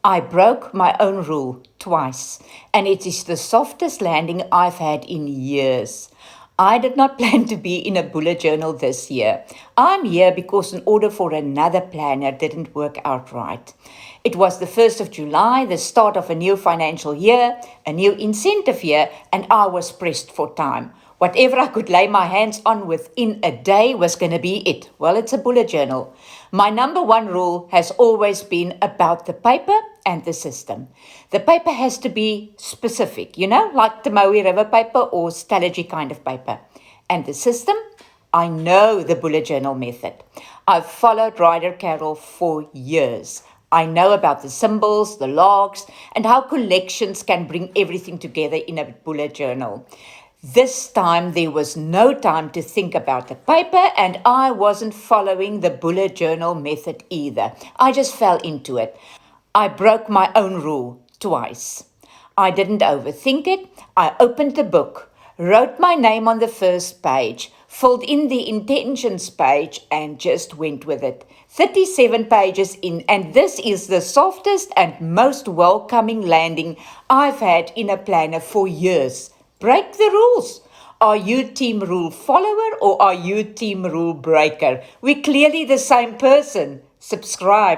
I broke my own rule twice, and it is the softest landing I've had in years. I did not plan to be in a bullet journal this year. I'm here because an order for another planner didn't work out right. It was the 1st of July, the start of a new financial year, a new incentive year, and I was pressed for time. Whatever I could lay my hands on within a day was going to be it. Well, it's a bullet journal. My number one rule has always been about the paper and the system. The paper has to be specific, like the Maui River paper or Stalogy kind of paper. And the system? I know the bullet journal method. I've followed Ryder Carroll for years. I know about the symbols, the logs, and how collections can bring everything together in a bullet journal. This time there was no time to think about the paper, and I wasn't following the bullet journal method either. I just fell into it. I broke my own rule twice. I didn't overthink it. I opened the book, wrote my name on the first page, filled in the intentions page, and just went with it. 37 pages in, and this is the softest and most welcoming landing I've had in a planner for years. Break the rules. Are you team rule follower or are you team rule breaker? We're clearly the same person. Subscribe.